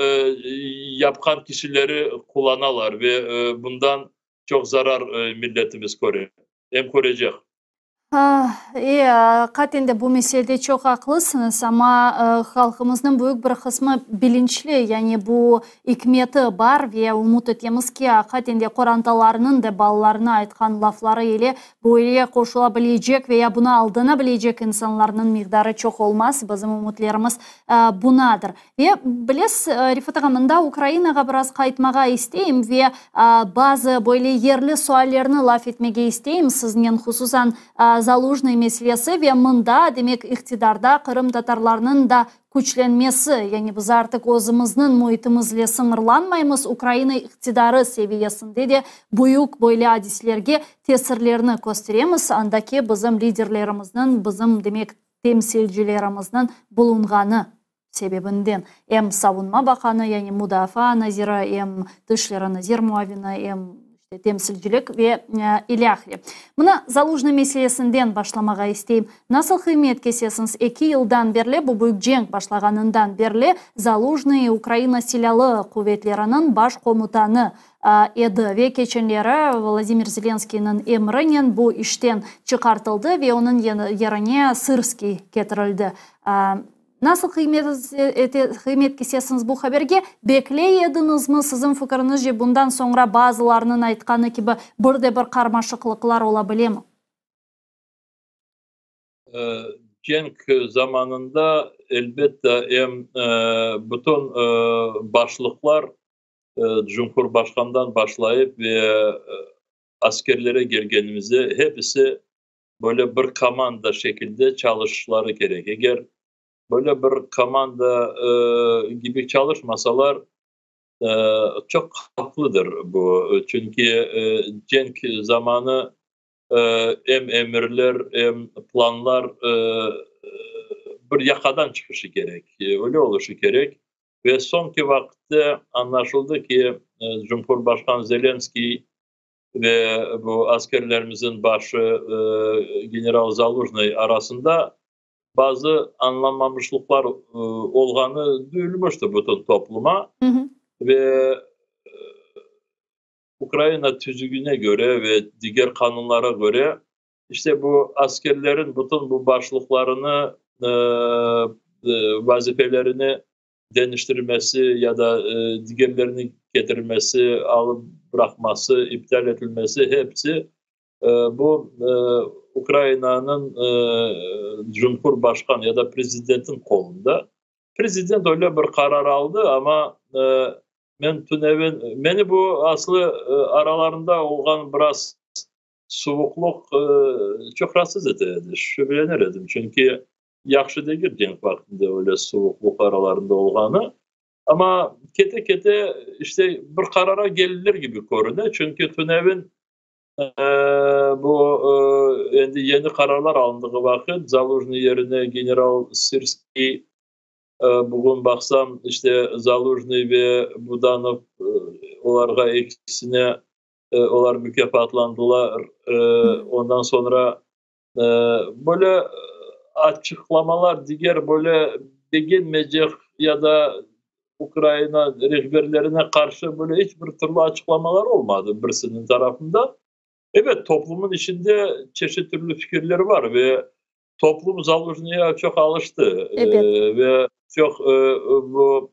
yapkan kişileri kullanırlar ve bundan çok zarar milletimiz koruyor. Hem koruyacak. Hakikaten bu meselede çok haklısınız ama halkımızın büyük bir kısmı bilinçli. Yani bu hikmeti var ve umut etimiz ki hakikaten de Kur'an'dalarının da balalarına aytkan lafları ile böyle koşulabilecek veya buna aldanabilecek insanların miqdarı çok olmaz. Bizim umutlarımız bunadır. Ve bilesiz Rifat ağamında Ukrayna'ya biraz kayıtmağa isteyim ve bazı böyle yerli suallerini laf etmege isteyim sizden hususan Zaluzhny meselesi ve mında demek iktidarda Kırım Tatarlarının da güçlenmesi, yani biz artık özümüzün muhitimizle sınırlanmayımız, Ukrayna iktidarı seviyesinde de büyük böyle hadislerge tesirlerini gösteremiz. Andaki bizim liderlerimizden, bizim demek temsilcilerimizden bulunganı sebebinden hem savunma bakanı yani Müdafaa Naziri hem Dışişleri Nazir Muavini hem temsilcilik ve ilahri. Buna Zaluzhny meselesinden başlamağa isteyim. Nasıl kıymet kesesiniz? 2 yıldan beri bu büyük cenk başlaganından beri Zaluzhny Ukrayna Silahlı Kuvvetlerinin baş komutanı edi ve geçenleri Vladimir Zelenskiy'nin emrinin bu işten çıkartıldı ve onun yerine Sırskiy getirildi. Nasıl kıymet kesesiniz bu haberge? Bekleyediniz mi? Sizin fikrinizce bundan sonra bazılarının aytkanı gibi bir karmaşıklıklar olabilir mi? Cenk zamanında elbette bütün başlıklar Cumhurbaşkanı'ndan başlayıp ve askerlere gelgenimize hepsi böyle bir komanda şekilde çalışmaları gerek. Eğer böyle bir komanda gibi çalışmasalar çok haklıdır bu. Çünkü cenk zamanı hem emirler hem planlar bir yakadan çıkışı gerek. Öyle oluşu gerek. Ve sonki vakitte anlaşıldı ki Cumhurbaşkanı Zelenskiy ve bu askerlerimizin başı General Zaluzhny arasında bazı anlamamışlıklar olganı duyulmuştu bütün topluma. Hı hı. Ve Ukrayna tüzüğüne göre ve diğer kanunlara göre işte bu askerlerin bütün bu başlıklarını vazifelerini değiştirmesi ya da diğerlerini getirmesi, alıp bırakması, iptal edilmesi hepsi bu Ukrayna'nın Cumhurbaşkanı ya da prezidentin kolunda. Prezident öyle bir karar aldı ama beni bu aslı aralarında olan biraz soğukluk çok rahatsız etti. Şüphelenirdim. Çünkü yaxşı değil cenk vaktinde öyle soğukluk aralarında olanı. Ama kete işte bir karara gelilir gibi görünüyor. Çünkü Tünev'in bu yeni kararlar alındığı vakit Zaluzhny yerine General Sırskiy bugün baksam işte Zaluzhny ve Budanov onlarga ikisine onlar mükafatlandılar. Ondan sonra böyle açıklamalar diğer böyle beğenmeyecek ya da Ukrayna rehberlerine karşı böyle hiçbir türlü açıklamalar olmadı birisinin tarafında. Evet, toplumun içinde çeşitli fikirleri var ve toplum Zaluzhny'ye çok alıştı. Evet. Ve çok bu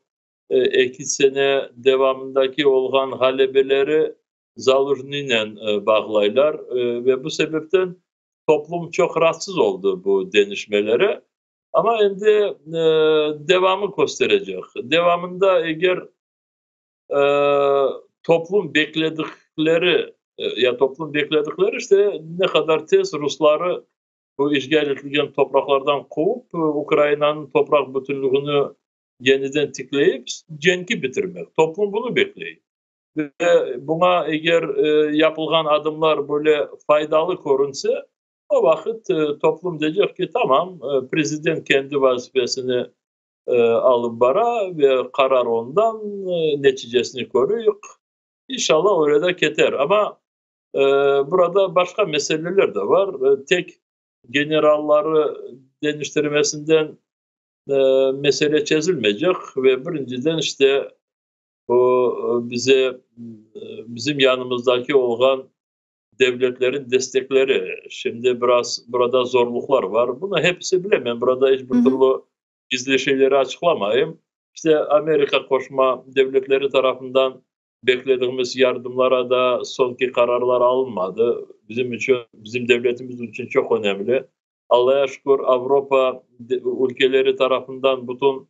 2 sene devamındaki olan halebeleri Zaluzhny'yle bağlaylar ve bu sebepten toplum çok rahatsız oldu bu denişmelere. Ama endi devamı gösterecek. Devamında eğer e, toplum bekledikleri toplum bekledikleri işte ne kadar tez Rusları bu işgal edilen topraklardan kovup Ukrayna'nın toprak bütünlüğünü yeniden tikleyip cengi bitirmek. Toplum bunu bekliyor. Ve buna eğer yapılan adımlar böyle faydalı korunsa o vakit toplum diyecek ki tamam prezident kendi vazifesini alıp bara ve karar ondan neticesini koruyor. İnşallah öyle de keter. Ama burada başka meseleler de var. Tek generalları değiştirmesinden mesele çözülmeyecek ve birinciden işte bu bizim yanımızdaki olan devletlerin destekleri. Şimdi biraz burada zorluklar var. Bunu hepsi bilemem. Burada hiçbir türlü gizli şeyleri açıklamayayım. İşte Amerika koşma devletleri tarafından beklediğimiz yardımlara da sonki kararlar alınmadı. Bizim devletimiz için çok önemli. Allah'a şükür Avrupa ülkeleri tarafından bütün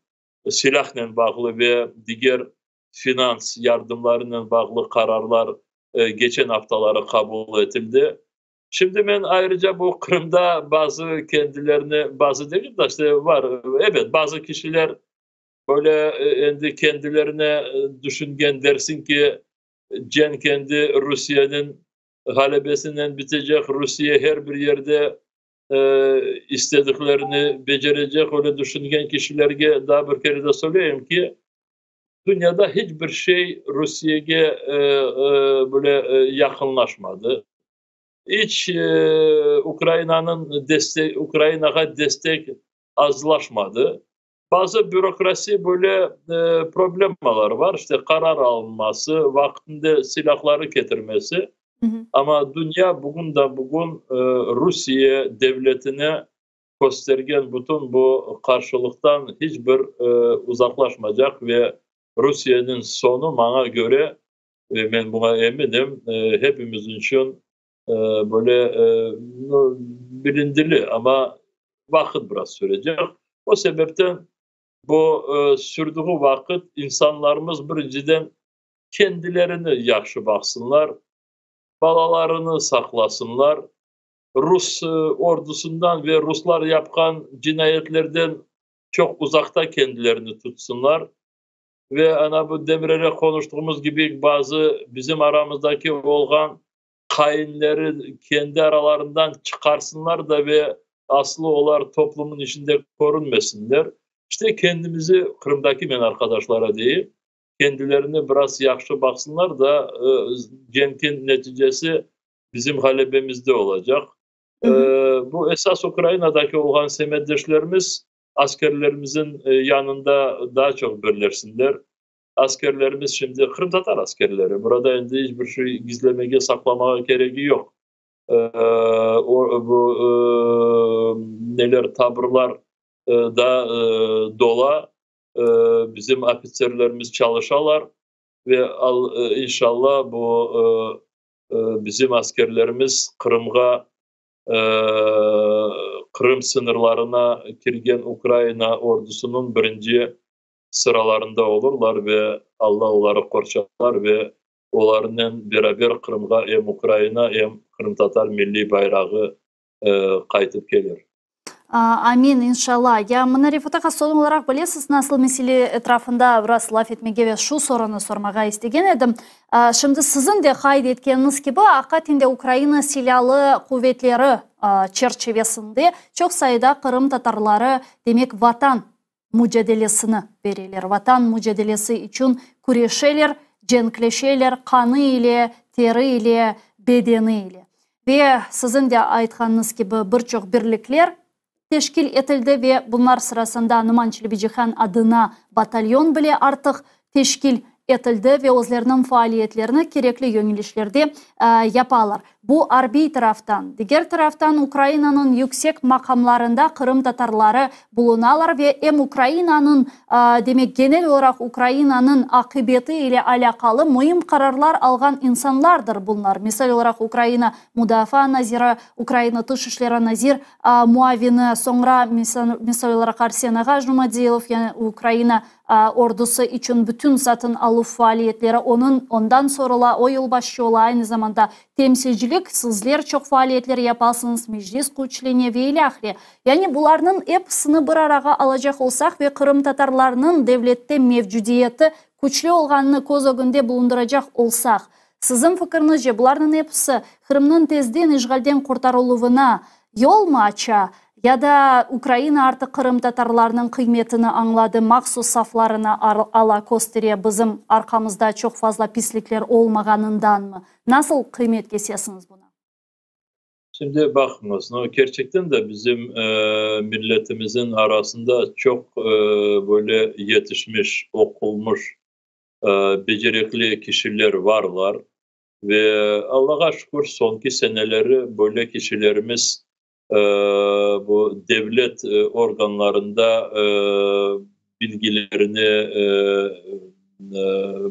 silahla bağlı ve diğer finans yardımlarıyla bağlı kararlar geçen haftaları kabul edildi. Şimdi ben ayrıca bu Kırım'da bazı değil de işte var. Evet bazı kişiler böyle kendilerine düşüngen dersin ki kendi Rusya'nın halebesinden bitecek. Rusya her bir yerde istediklerini becerecek. Öyle düşüngen kişilerge daha bir kere de söyleyeyim ki dünyada hiçbir şey Rusya'ya böyle yakınlaşmadı. Hiç Ukrayna'ya destek azlaşmadı. Bazı bürokrasi böyle problemler var. İşte karar alınması, vaktinde silahları getirmesi. Ama dünya bugün Rusya devletine göstergen bütün bu karşılıktan hiçbir uzaklaşmayacak ve Rusya'nın sonu bana göre ben buna eminim hepimiz için böyle bilindili ama vakit biraz sürecek. O sebepten bu sürdüğü vakit insanlarımız birinciden kendilerini yaxşı baksınlar, balalarını saklasınlar, Rus ordusundan ve Ruslar yapkan cinayetlerden çok uzakta kendilerini tutsunlar. Ve ana bu demirle konuştuğumuz gibi bazı bizim aramızdaki olan hainleri kendi aralarından çıkarsınlar da ve aslı olar toplumun içinde korunmasınlar. İşte kendimizi Kırım'daki ben arkadaşlara değil, kendilerini biraz yaxşı baksınlar da cenkin neticesi bizim halebemizde olacak. Bu esas Ukrayna'daki olan semeddeşlerimiz askerlerimizin yanında daha çok birleşsinler. Askerlerimiz şimdi Kırım Tatar askerleri. Burada hiçbir şey gizlemeye, saklamaya gereği yok. Bu tabırlar da dola. Bizim ofislerlerimiz çalışarlar ve inşallah bu bizim askerlerimiz Kırım sınırlarına girgen Ukrayna ordusunun birinci sıralarında olurlar ve Allah onları korşarlar ve onlarla beraber Kırım'a hem Ukrayna hem Kırım Tatar milli bayrağı kaytıp gelir. Amin inşallah. Ya mına Rifat son olarak bilesiz nasıl mesele etrafında biraz laf etmege ve şu sorunu sormağa istegen edim. Şimdi sizin de kaydetkeniniz gibi hakikaten Ukrayna silahlı kuvvetleri çerçevesinde çok sayıda Kırım Tatarları demek vatan mücadelesini verirler. Vatan mücadelesi için kuryeşerler, cenkleşerler kanı ile, teri ile, bedeni ile. Ve sizin de aytkanınız gibi birçok birlikler teşkil etildi ve bunlar sırasında Numan Çelebijihan adına batalyon bile artık teşkil etildi ve özlerinin faaliyetlerini gerekli yönelişlerde yaparlar. Bu harbiy taraftan. Diğer taraftan Ukrayna'nın yüksek makamlarında Kırım Tatarları bulunalar ve hem Ukrayna'nın demek genel olarak Ukrayna'nın akıbeti ile alakalı mühim kararlar algan insanlardır bunlar. Misal olarak Ukrayna Müdafaa Naziri, Ukrayna Dışişleri Nazir muavini, sonra misal olarak Arsen Ağa Jumadilov, yani Ukrayna ordusu için bütün satın alı faaliyetleri ondan sonra o yıl başlıyorlar. Aynı zamanda temsilcilik, sizler çok faaliyetleri yapasınız, meclis güçleniyor ve ilahri. Yani bunların hepsini bir araya alacak olsak ve Kırım Tatarlarının devlette mevcudiyeti güçlü olganını göz önünde bulunduracak olsak, sizin fikrinizce bunların hepsi Kırım'ın tezden işgalden kurtarılığına yol mu açar? Ya da Ukrayna artık Kırım Tatarlarının kıymetini anladı, maksus saflarına ala gösteriyor, bizim arkamızda çok fazla pislikler olmaganından mı? Nasıl kıymet kesesiniz buna? Şimdi bakınız, gerçekten de bizim milletimizin arasında çok böyle yetişmiş, okulmuş, becerikli kişiler varlar. Ve Allah'a şükür sonki seneleri böyle kişilerimiz bu devlet organlarında bilgilerini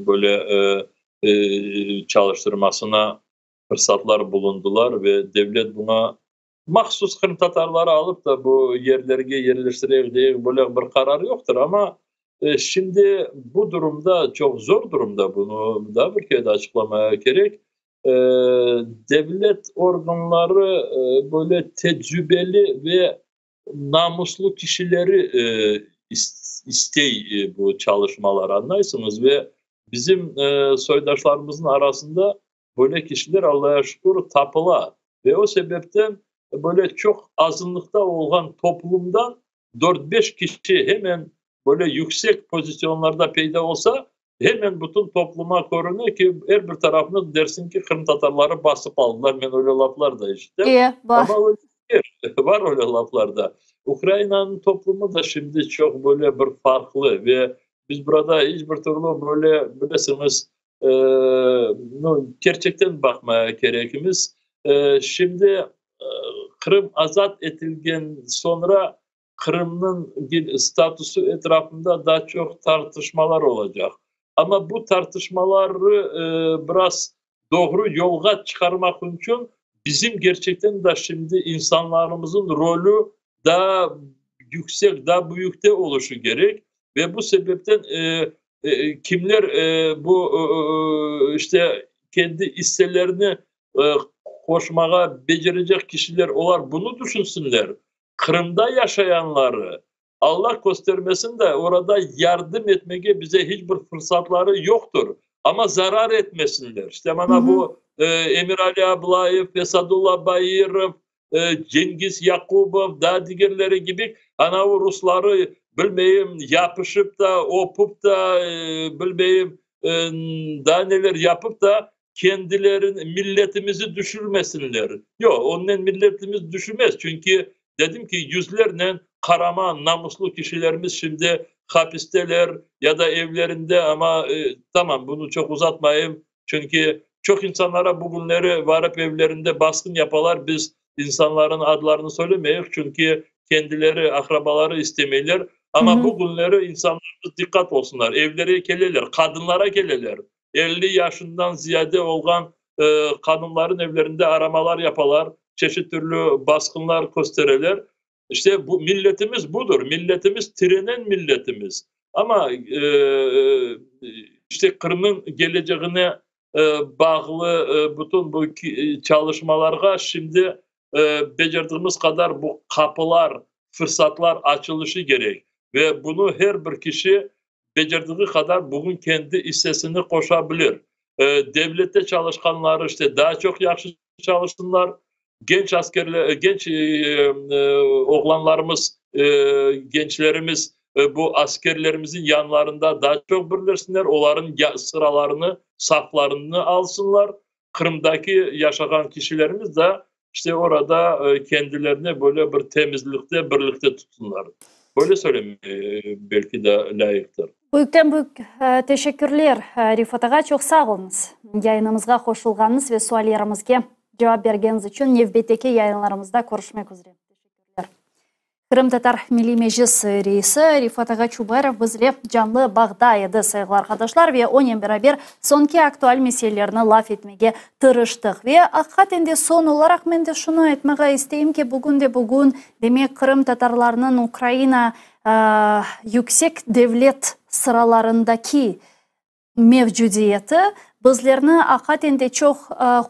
böyle çalıştırmasına fırsatlar bulundular ve devlet buna mahsus Kırım Tatarları alıp da bu yerlerine yerleştireyim diye böyle bir karar yoktur ama şimdi bu durumda çok zor durumda, bunu da bir kere açıklamaya gerek. Devlet organları böyle tecrübeli ve namuslu kişileri bu çalışmalar, anlarsınız, ve bizim soydaşlarımızın arasında böyle kişiler Allah'a şükür tapıla ve o sebepten böyle çok azınlıkta olan toplumdan 4-5 kişi hemen böyle yüksek pozisyonlarda peyda olsa hemen bütün topluma korunuyor ki her bir tarafını dersin ki Kırım Tatarları basıp aldılar. Ben öyle laflar da işte. Var. Ama öyle var öyle laflarda. Ukrayna'nın toplumu da şimdi çok böyle bir farklı ve biz burada hiçbir türlü böyle bilirsiniz gerçekten bakmaya gerekimiz. Şimdi Kırım azat edilgen sonra Kırım'ın statüsü etrafında daha çok tartışmalar olacak. Ama bu tartışmaları biraz doğru yola çıkarmak için bizim gerçekten de şimdi insanlarımızın rolü daha yüksek, daha büyükte oluşu gerek. Ve bu sebepten kimler bu işte kendi hisselerini koşmaya becerecek kişiler olar, bunu düşünsünler. Kırım'da yaşayanları Allah göstermesin de orada yardım etmeye bize hiçbir fırsatları yoktur. Ama zarar etmesinler. İşte bana bu Emir Ali Ablayev, Fesadullah Bayırov, Cengiz Yakubov, daha diğerleri gibi ana o Rusları bilmeyeyim yapışıp da opup da bilmeyeyim daha neler yapıp da kendilerin milletimizi düşürmesinler. Yok, onun milletimiz düşürmez. Çünkü dedim ki yüzlerle Karaman namuslu kişilerimiz şimdi hapisteler ya da evlerinde ama tamam, bunu çok uzatmayayım. Çünkü çok insanlara bugünleri varıp evlerinde baskın yaparlar. Biz insanların adlarını söylemeyiz çünkü kendileri, akrabaları istemeyiler. Ama bugünleri insanlarımız dikkat olsunlar. Evlere gelirler, kadınlara gelirler. 50 yaşından ziyade olan kadınların evlerinde aramalar yaparlar. Çeşit türlü baskınlar gösterirler. İşte bu milletimiz budur. Milletimiz trenen milletimiz. Ama işte Kırım'ın geleceğine bağlı bütün bu çalışmalara şimdi becerdiğimiz kadar bu kapılar, fırsatlar açılışı gerek. Ve bunu her bir kişi becerdiği kadar bugün kendi hissesini koşabilir. Devlette çalışanlar işte daha çok yaxşı çalışsınlar. Genç askerler, genç oğlanlarımız, gençlerimiz bu askerlerimizin yanlarında daha çok birleşsinler. Onların sıralarını, saflarını alsınlar. Kırım'daki yaşayan kişilerimiz de işte orada kendilerini böyle bir temizlikte birlikte tutsunlar. Böyle söylemeye belki de layıktır. Büyükten büyük teşekkürler Rifat ağa, çok sağ olunuz. Yayınımızga koşulganınız ve suallarımızga cevap bergeniz için Nevbet'teki yayınlarımızda görüşmek üzere. Teşekkürler. Kırım Tatar Milli Meclis Reisi Rifat ağa Çubarov bizle canlı bağda edi sayılı arkadaşlar ve onun beraber sonki aktual meselelerini laf etmeye tırıştık ve hakikaten de son olarak ben de şunu etmeye isteyim ki bugün demek Kırım Tatarlarının Ukrayna yüksek devlet sıralarındaki mevcudiyeti bizlerini hakikaten de çok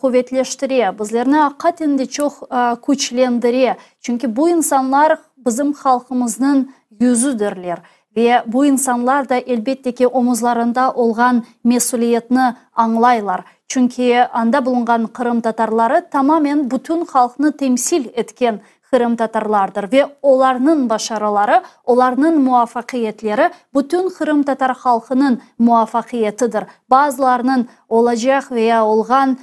kuvvetleştiriyor, bizlerini hakikaten de çok güçlendiriyor. Çünkü bu insanlar bizim halkımızın yüzüdürler ve bu insanlar da elbette ki omuzlarında olan mesuliyetini anlaylar. Çünkü anda bulungan Kırım Tatarları tamamen bütün halkını temsil etken Kırım Tatarlardır ve onların başarıları, onların muvaffakiyetleri bütün Kırım Tatar halkının muvaffakiyetidir. Bazılarının olacak veya olgan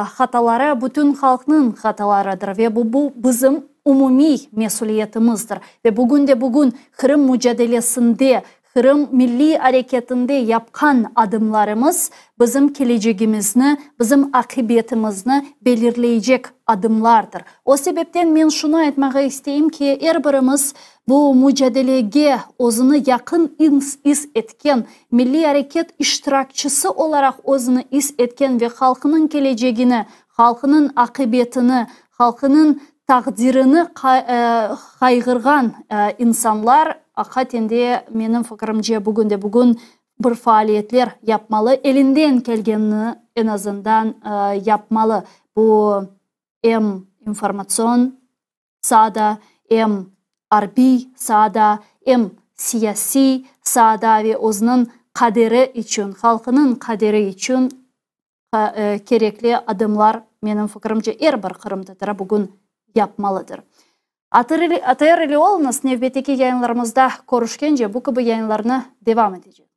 hataları bütün halkının hatalarıdır ve bu bizim umumi mesuliyetimizdir. Ve bugün Kırım mücadelesinde, Kırım milli hareketinde yapkan adımlarımız bizim geleceğimizni, bizim akıbetimizni belirleyecek adımlardır. O sebepten ben şunu etmeye isteyeyim ki her birimiz bu mücadelege özünü yakın his etken, milli hareket iştirakçısı olarak özünü his etken ve halkının geleceğini, halkının akıbetini, halkının takdirini kaygırgan insanlar hakikaten de benim fikrimce bugün bir faaliyetler yapmalı. Elinden gelgenini en azından yapmalı. Bu hem informasyon sahada, hem harbi sahada, hem siyasi sahada ve özünün kaderi için, halkının kaderi için gerekli adımlar benim fikrimce her bir Kırım Tatarı bugün yapmalıdır. Atayar ile olunuz Nevbet'teki yayınlarımızda görüşkence bu gibi yayınlarına devam edeceğiz.